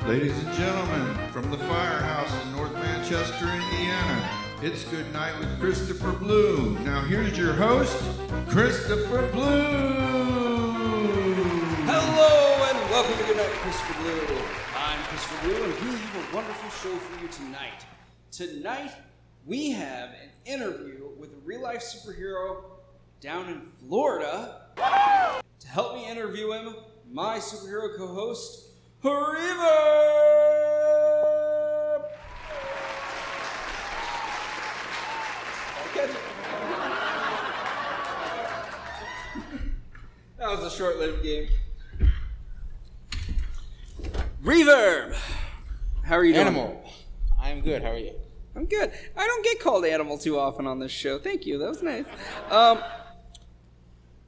Ladies and gentlemen, from the firehouse in North Manchester, Indiana, it's Good Night with Christopher Blue. Now here's your host, Christopher Blue. Hello and welcome to Good Night with Christopher Blue. I'm Christopher Blue and we have a wonderful show for you tonight. Tonight, we have an interview with a real-life superhero down in Florida. To help me interview him, my superhero co-host, Reverb! That was a short-lived game. Reverb! How are you doing? Animal. I'm good. How are you? I'm good. I don't get called Animal too often on this show. Thank you. That was nice.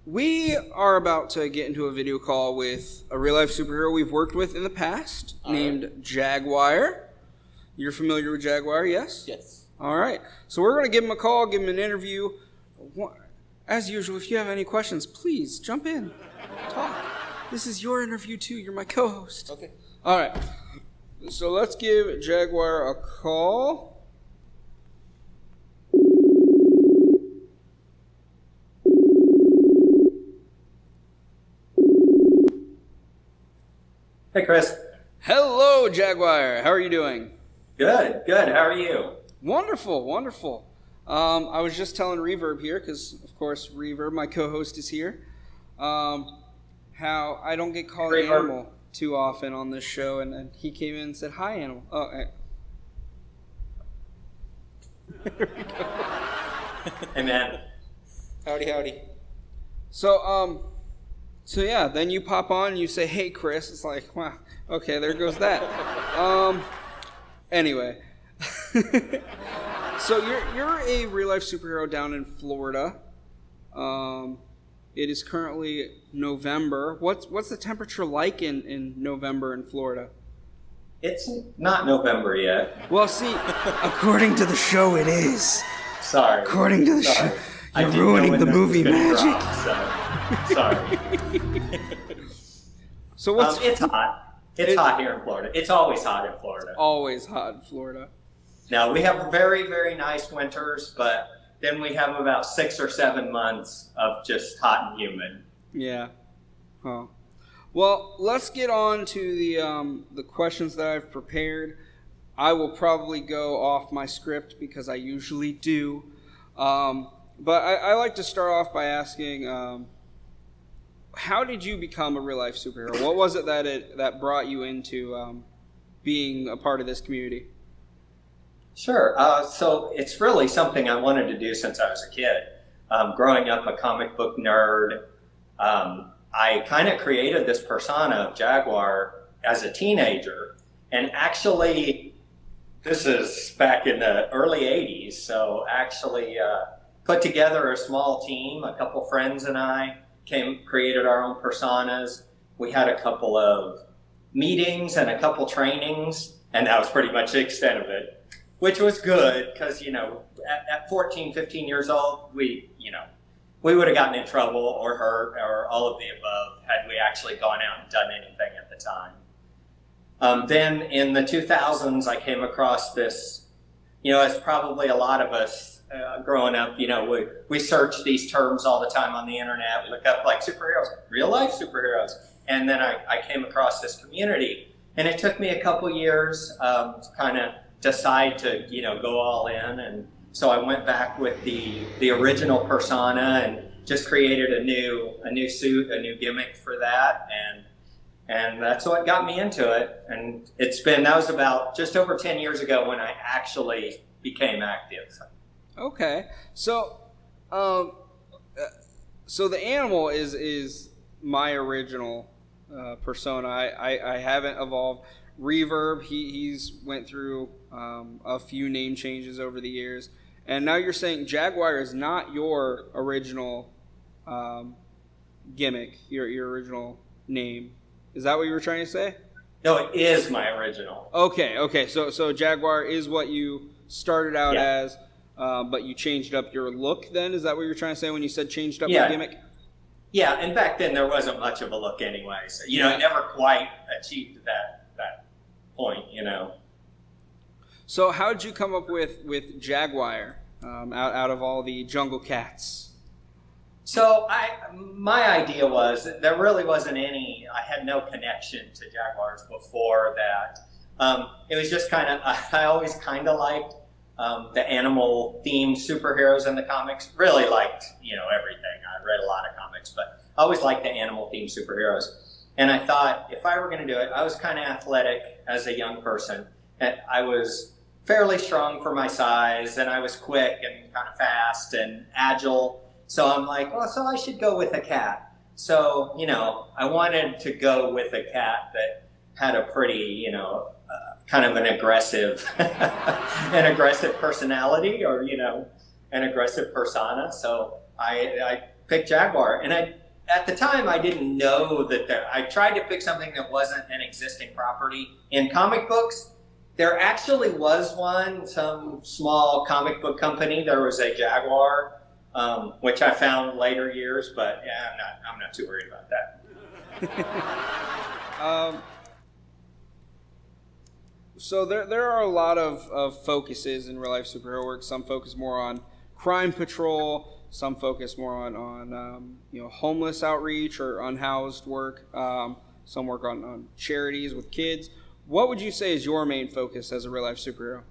We are about to get into a video call with a real-life superhero we've worked with in the past named Jaguar. You're familiar with Jaguar, yes? Yes. All right. So we're going to give him a call, give him an interview. As usual, if you have any questions, please jump in. Talk. This is your interview, too. You're my co-host. Okay. All right. So let's give Jaguar a call. Hey, Chris. Hello, Jaguar. How are you doing? Good. How are you? Wonderful. I was just telling Reverb here, because, of course, Reverb, my co-host, is here, how I don't get called Animal too often on this show, and he came in and said, "Hi, Animal." Oh, there we go. Hey, man. Howdy. So yeah, then you pop on and you say, "Hey, Chris." It's like, wow, okay, there goes that. Anyway. So you're a real-life superhero down in Florida. It is currently November. What's the temperature like in November in Florida? It's not November yet. Well, see, according to the show, it is. Sorry. According to the show, you're ruining the movie magic. Sorry. So what's... It's hot. It's hot here in Florida. It's always hot in Florida. Always hot in Florida. Now, we have very, very nice winters, but then we have about 6 or 7 months of just hot and humid. Yeah. Huh. Well, let's get on to the questions that I've prepared. I will probably go off my script because I usually do. But I like to start off by asking, how did you become a real-life superhero? What was it that brought you into being a part of this community? Sure. So it's really something I wanted to do since I was a kid. Growing up a comic book nerd, I kind of created this persona of Jaguar as a teenager. And actually, this is back in the early 80s. So actually put together a small team, a couple friends and I created our own personas. We had a couple of meetings and a couple trainings, and that was pretty much the extent of it. Which was good because, at 14, 15 years old, we would have gotten in trouble or hurt or all of the above had we actually gone out and done anything at the time. Then in the 2000s, I came across this, as probably a lot of us growing up, we search these terms all the time on the internet. We look up like superheroes, real life superheroes. And then I came across this community. And it took me a couple years to kind of decide to go all in, and so I went back with the original persona and just created a new suit, a new gimmick for that, and that's what got me into it. And that was about just over 10 years ago when I actually became active. Okay, so the Animal is my original persona. I haven't evolved. Reverb, he's went through a few name changes over the years, and now you're saying Jaguar is not your original gimmick, your original name. Is that what you were trying to say? No, it is my original. Okay. So Jaguar is what you started out as, but you changed up your look. Then is that what you were trying to say when you said changed up your gimmick? Yeah, and back then there wasn't much of a look anyway, so I never quite achieved that So how did you come up with Jaguar out of all the jungle cats? So my idea was that there really wasn't any. I had no connection to Jaguars before that. It was just kind of, I always kind of liked the animal themed superheroes in the comics. Really liked, everything. I read a lot of comics, but I always liked the animal themed superheroes. And I thought if I were going to do it, I was kind of athletic as a young person. And I was fairly strong for my size, and I was quick and kind of fast and agile. So I'm like, well, so I should go with a cat. So, I wanted to go with a cat that had a pretty, kind of an aggressive personality, or, an aggressive persona. So I picked Jaguar. And at the time, I didn't know that I tried to pick something that wasn't an existing property. In comic books, there actually was one, some small comic book company. There was a Jaguar, which I found later years, but yeah, I'm not too worried about that. So there are a lot of focuses in real life superhero work. Some focus more on crime patrol. Some focus more on homeless outreach or unhoused work. Some work on charities with kids. What would you say is your main focus as a real life superhero?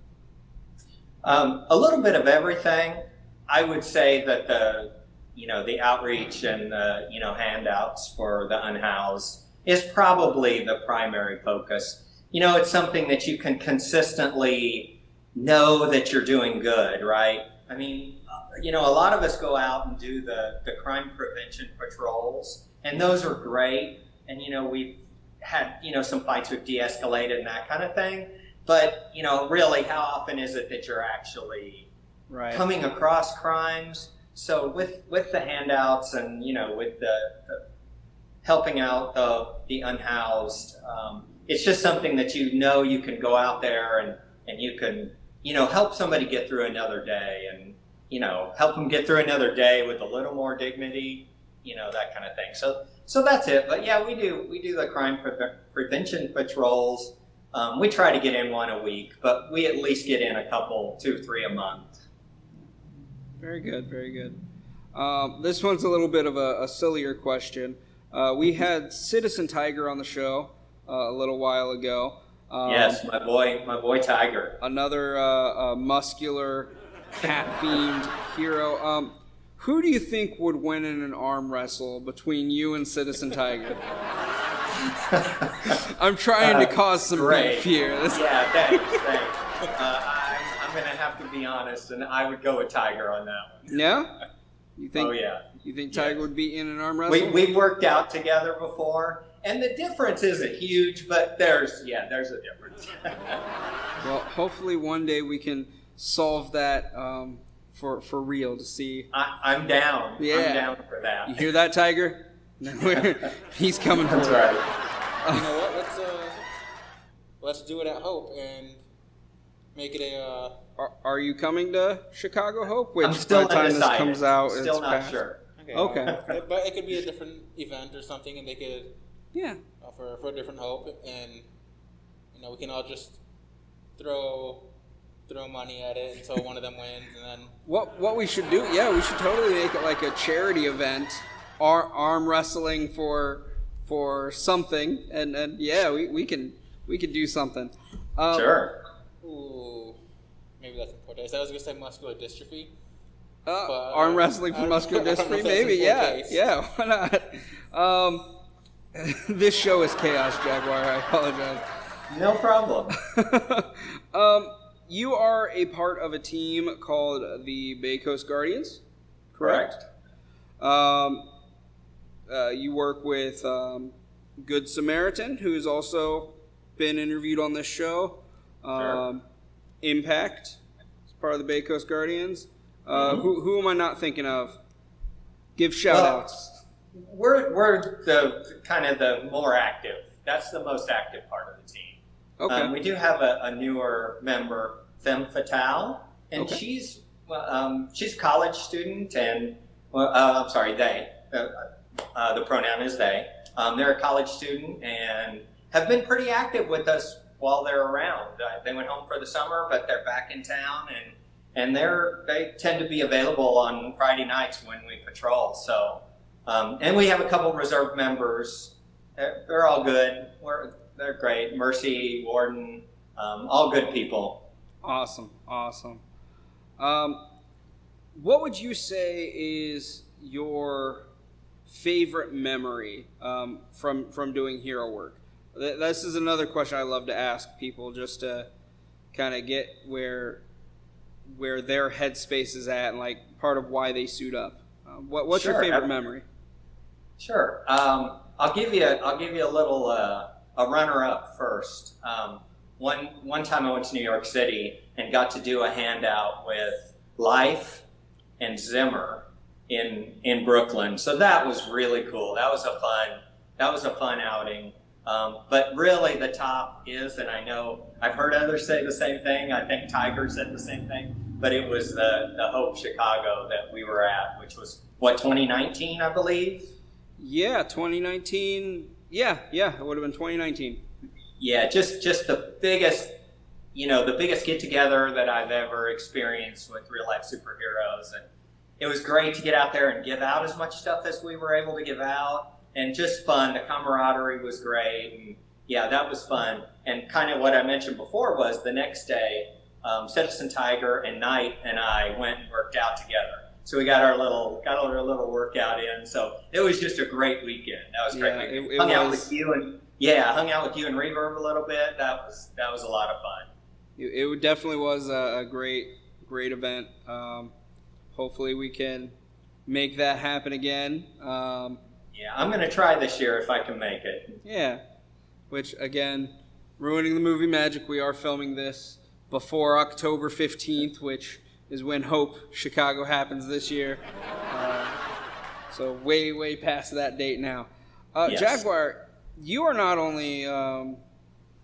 A little bit of everything. I would say that the outreach and the handouts for the unhoused is probably the primary focus. It's something that you can consistently know that you're doing good, right? I mean, a lot of us go out and do the crime prevention patrols, and those are great. And, we've had, some fights with de-escalated and that kind of thing. But, really, how often is it that you're actually coming across crimes? So with the handouts and, with the helping out the unhoused, it's just something that you can go out there and you can, help somebody get through another day and, help them get through another day with a little more dignity, that kind of thing. So that's it. But yeah, we do the crime prevention patrols. We try to get in one a week, but we at least get in a couple, 2-3 a month. Very good, very good. This one's a little bit of a sillier question. We had Citizen Tiger on the show a little while ago. Yes, my boy Tiger. Another muscular, cat-themed hero. Who do you think would win in an arm wrestle between you and Citizen Tiger? I'm trying to cause some beef here. Yeah, thanks. I'm going to have to be honest, and I would go with Tiger on that one. Yeah? You think? Oh, yeah. You think Tiger would be in an arm wrestle? We've worked out together before, and the difference isn't huge, but there's a difference. Well, hopefully one day we can solve that for real to see. I'm down. Yeah. I'm down for that. You hear that, Tiger? He's coming for That's it. right. You know what? Let's do it at Hope and make it a. Are you coming to Chicago Hope? Which I'm still by the time undecided. this comes out, Still it's not past. sure. Okay. But it could be a different event or something, and they could. Yeah. For a different Hope, and we can all just throw money at it until one of them wins, and then. What we should do? Yeah, we should totally make it like a charity event, arm wrestling for something, and yeah, we can do something. Sure. Ooh, maybe that's important. I was gonna say muscular dystrophy. Arm wrestling for muscular dystrophy, maybe. Yeah. Why not? This show is chaos, Jaguar. I apologize. No problem. You are a part of a team called the Bay Coast Guardians, correct? You work with Good Samaritan, who's also been interviewed on this show. Sure. Impact is part of the Bay Coast Guardians. Who am I not thinking of? Give shout-outs. We're the kind of the more active. That's the most active part of the team. Okay. We do have a newer member, Femme Fatale, and Okay. she's a college student, and I'm sorry, they. The pronoun is they. They're a college student and have been pretty active with us while they're around. They went home for the summer, but they're back in town, and they tend to be available on Friday nights when we patrol. So, and we have a couple reserve members. They're all good. They're great. Mercy, Warden, all good people. Awesome. What would you say is your favorite memory from doing hero work? This is another question I love to ask people, just to kind of get where their headspace is at, and like part of why they suit up. What's your favorite memory? Sure. I'll give you a little a runner up first. One time I went to New York City and got to do a handout with Life and Zimmer in Brooklyn. So that was really cool. That was a fun outing. But really the top is, and I know I've heard others say the same thing. I think Tiger said the same thing, but it was the Hope Chicago that we were at, which was 2019, I believe. Yeah, 2019. Yeah, it would have been 2019. Yeah, just the biggest get together that I've ever experienced with real life superheroes, and it was great to get out there and give out as much stuff as we were able to give out, and just fun. The camaraderie was great, and yeah, that was fun. And kind of what I mentioned before was the next day, Citizen Tiger and Knight and I went and worked out together. So we got our little workout in. So it was just a great weekend. That was great. Yeah, hung out with you and Reverb a little bit. That was a lot of fun. It definitely was a great event. Hopefully we can make that happen again. Yeah, I'm going to try this year if I can make it. Yeah, which again, ruining the movie magic. We are filming this before October 15th, which is when Hope Chicago happens this year. So way past that date now. Yes. Jaguar, you are not only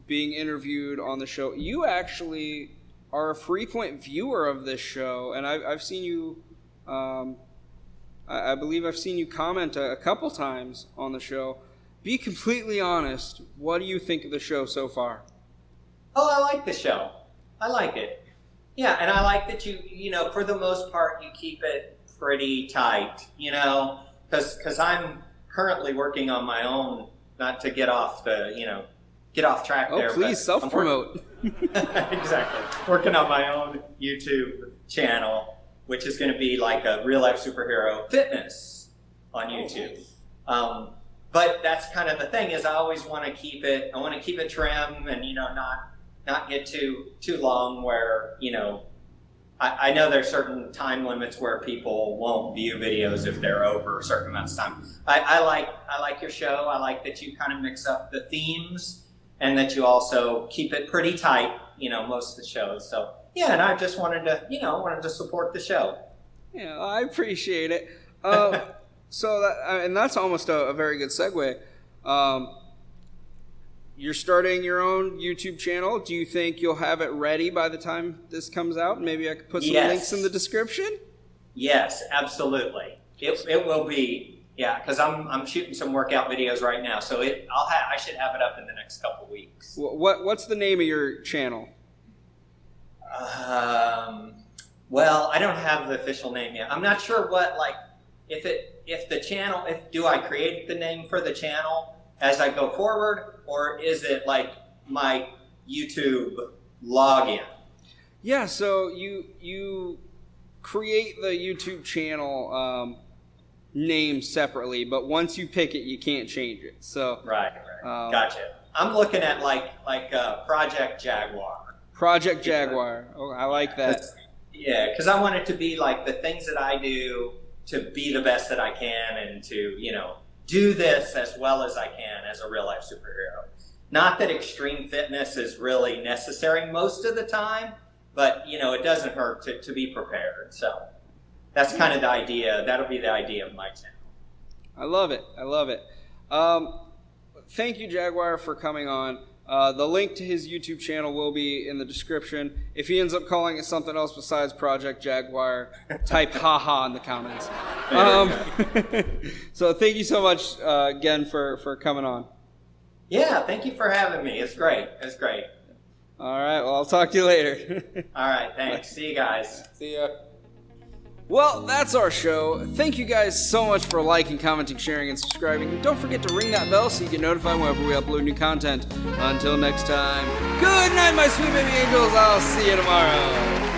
being interviewed on the show, you actually are a frequent viewer of this show, and I've seen you, I believe I've seen you comment a couple times on the show. Be completely honest, what do you think of the show so far? Oh, I like the show. I like it. Yeah, and I like that you know, for the most part, you keep it pretty tight, you know, because I'm currently working on my own, not to get off track there. Oh, please, self-promote. Exactly. Working on my own YouTube channel, which is going to be like a real-life superhero fitness on YouTube. But that's kind of the thing, is I always want to keep it trim and, you know, not get too long where, you know, I know there's certain time limits where people won't view videos if they're over a certain amount of time. I like your show. I like that you kind of mix up the themes and that you also keep it pretty tight, you know, most of the shows. So yeah, and I just wanted to support the show. Yeah, I appreciate it. And that's almost a very good segue. You're starting your own YouTube channel. Do you think you'll have it ready by the time this comes out? Maybe I could put some links in the description? Yes, absolutely. It will be, yeah, because I'm shooting some workout videos right now, so I should have it up in the next couple weeks. What's the name of your channel? Well, I don't have the official name yet. I'm not sure what, like, do I create the name for the channel as I go forward, or is it like my YouTube login? Yeah, so you create the YouTube channel name separately, but once you pick it, you can't change it. So right. Gotcha. I'm looking at like Project Jaguar. Project Jaguar. Oh, I like that. Yeah, because I want it to be like the things that I do to be the best that I can, and to, you know, do this as well as I can as a real life superhero. Not that extreme fitness is really necessary most of the time, but, you know, it doesn't hurt to be prepared. So that's kind of the idea. That'll be the idea of my channel. I love it. Thank you, Jaguar, for coming on. The link to his YouTube channel will be in the description. If he ends up calling it something else besides Project Jaguar, type haha in the comments. So thank you so much again for coming on. Yeah, thank you for having me. It's great. All right, well, I'll talk to you later. All right, thanks. See you guys. See ya. Well, that's our show. Thank you guys so much for liking, commenting, sharing, and subscribing. And don't forget to ring that bell so you get notified whenever we upload new content. Until next time, good night, my sweet baby angels. I'll see you tomorrow.